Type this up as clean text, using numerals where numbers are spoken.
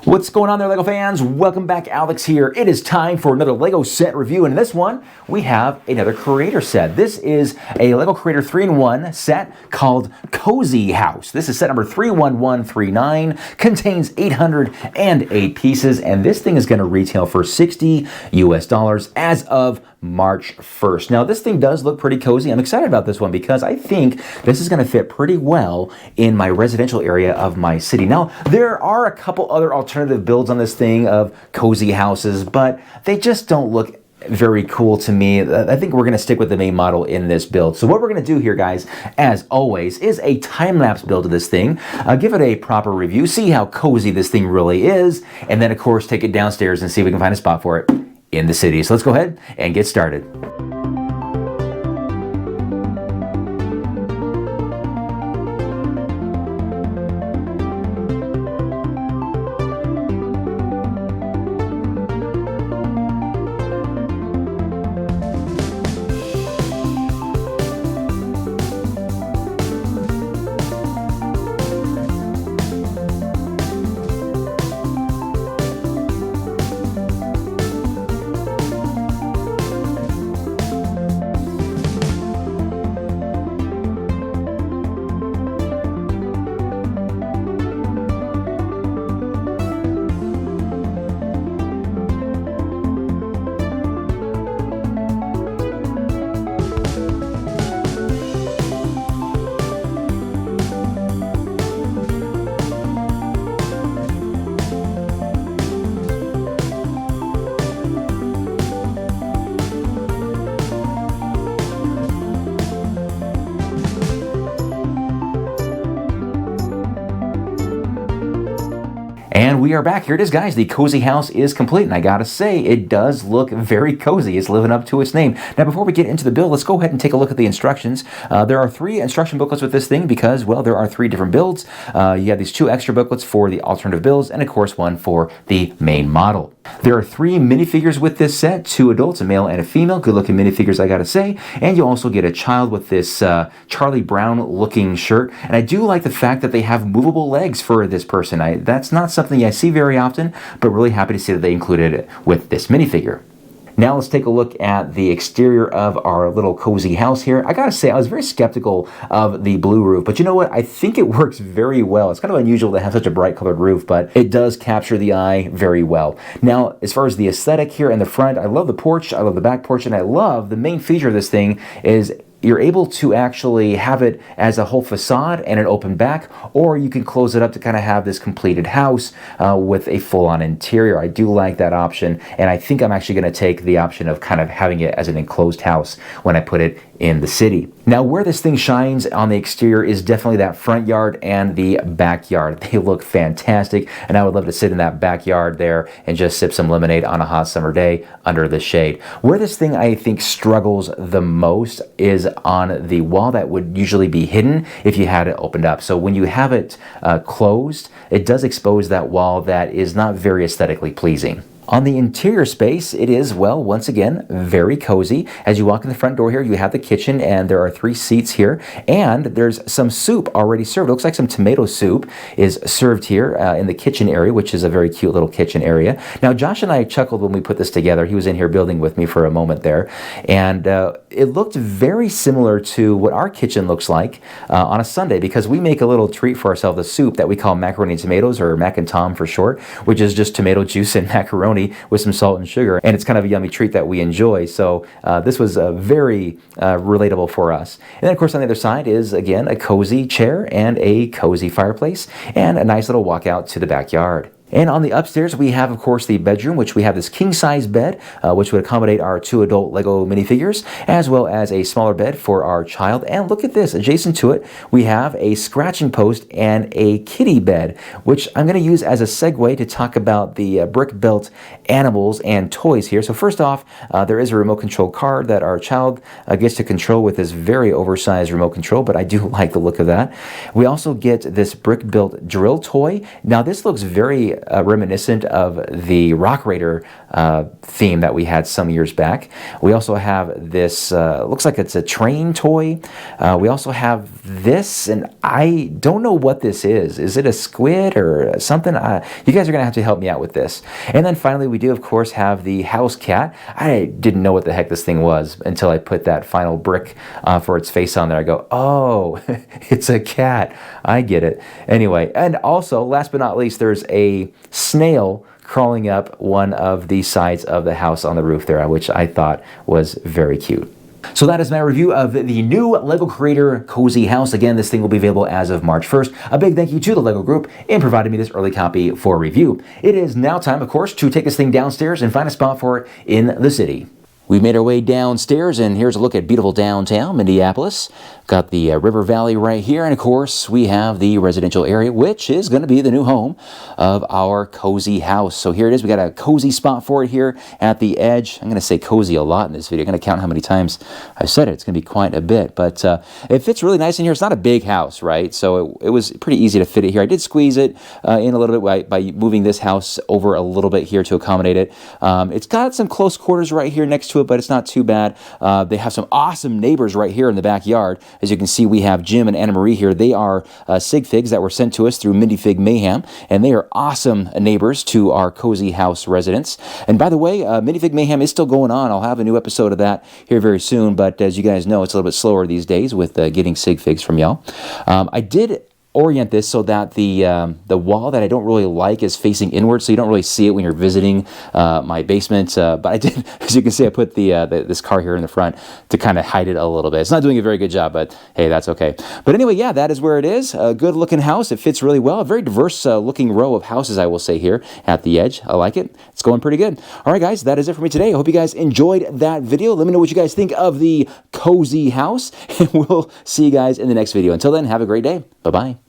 What's going on there, LEGO fans? Welcome back, Alex here. It is time for another LEGO set review, and in this one, we have another Creator set. This is a LEGO Creator 3-in-1 set called Cozy House. This is set number 31139, contains 808 pieces, and this thing is going to retail for $60 US as of March 1st. Now, this thing does look pretty cozy. I'm excited about this one because I think this is going to fit pretty well in my residential area of my city. Now, there are a couple other alternative builds on this thing of cozy houses, but they just don't look very cool to me. I think we're going to stick with the main model in this build. So what we're going to do here, guys, as always, is a time-lapse build of this thing, give it a proper review, see how cozy this thing really is, and then, of course, take it downstairs and see if we can find a spot for it in the city. So let's go ahead and get started. And we are back. Here it is, guys. The cozy house is complete, and I gotta say, it does look very cozy. It's living up to its name. Now, before we get into the build, let's go ahead and take a look at the instructions. There are 3 instruction booklets with this thing because, well, there are 3 different builds. You have these 2 extra booklets for the alternative builds, and of course, 1 for the main model. There are 3 minifigures with this set, 2 adults, a male and a female. Good-looking minifigures, I gotta say. And you also get a child with this Charlie Brown-looking shirt. And I do like the fact that they have movable legs for this person. That's not something I see very often, but really happy to see that they included it with this minifigure. Now let's take a look at the exterior of our little cozy house here. I gotta say, I was very skeptical of the blue roof, but you know what? I think it works very well. It's kind of unusual to have such a bright colored roof, but it does capture the eye very well. Now, as far as the aesthetic here in the front, I love the porch, I love the back porch, and I love the main feature of this thing is you're able to actually have it as a whole facade and an open back, or you can close it up to kind of have this completed house with a full-on interior. I do like that option, and I think I'm actually going to take the option of kind of having it as an enclosed house when I put it in the city. Now, where this thing shines on the exterior is definitely that front yard and the backyard. They look fantastic, and I would love to sit in that backyard there and just sip some lemonade on a hot summer day under the shade. Where this thing, I think, struggles the most is on the wall that would usually be hidden if you had it opened up. So when you have it closed, it does expose that wall that is not very aesthetically pleasing. On the interior space, it is, well, once again, very cozy. As you walk in the front door here, you have the kitchen, and there are 3 seats here, and there's some soup already served. It looks like some tomato soup is served here in the kitchen area, which is a very cute little kitchen area. Now, Josh and I chuckled when we put this together. He was in here building with me for a moment there, and it looked very similar to what our kitchen looks like on a Sunday, because we make a little treat for ourselves, a soup that we call macaroni and tomatoes, or mac and tom for short, which is just tomato juice and macaroni with some salt and sugar, and it's kind of a yummy treat that we enjoy. So this was very relatable for us. And then, of course, on the other side is, again, a cozy chair and a cozy fireplace and a nice little walkout to the backyard. And on the upstairs, we have, of course, the bedroom, which we have this king-size bed, which would accommodate our 2 adult LEGO minifigures, as well as a smaller bed for our child. And look at this. Adjacent to it, we have a scratching post and a kitty bed, which I'm going to use as a segue to talk about the brick-built animals and toys here. So first off, there is a remote control car that our child gets to control with this very oversized remote control, but I do like the look of that. We also get this brick-built drill toy. Now, this looks very reminiscent of the Rock Raider theme that we had some years back. We also have this, looks like it's a train toy. We also have this, and I don't know what this is. Is it a squid or something? You guys are going to have to help me out with this. And then finally, we do, of course, have the house cat. I didn't know what the heck this thing was until I put that final brick for its face on there. I go, oh, it's a cat. I get it. Anyway, and also, last but not least, there's a snail crawling up one of the sides of the house on the roof there, which I thought was very cute. So that is my review of the new LEGO Creator Cozy House. Again, this thing will be available as of March 1st. A big thank you to the LEGO Group in providing me this early copy for review. It is now time, of course, to take this thing downstairs and find a spot for it in the city. We made our way downstairs, and here's a look at beautiful downtown Minneapolis. Got the river valley right here, and of course we have the residential area, which is going to be the new home of our cozy house. So here it is. We got a cozy spot for it here at the edge. I'm going to say cozy a lot in this video. I'm going to count how many times I've said it. It's going to be quite a bit, but it fits really nice in here. It's not a big house, right? So it was pretty easy to fit it here. I did squeeze it in a little bit by moving this house over a little bit here to accommodate it. It's got some close quarters right here next to it, but it's not too bad. They have some awesome neighbors right here in the backyard. As you can see, we have Jim and Anna Marie here. They are sig figs that were sent to us through Minifig Mayhem, and they are awesome neighbors to our cozy house residents. And by the way, Minifig Mayhem is still going on. I'll have a new episode of that here very soon, but as you guys know, it's a little bit slower these days with getting sig figs from y'all. I did orient this so that the wall that I don't really like is facing inward, so you don't really see it when you're visiting my basement. But I did, as you can see, I put this car here in the front to kind of hide it a little bit. It's not doing a very good job, but hey, that's okay. But anyway, yeah, that is where it is. A good looking house. It fits really well. A very diverse looking row of houses, I will say, here at the edge. I like it. It's going pretty good. All right, guys, that is it for me today. I hope you guys enjoyed that video. Let me know what you guys think of the cozy house, and we'll see you guys in the next video. Until then, have a great day. Bye-bye.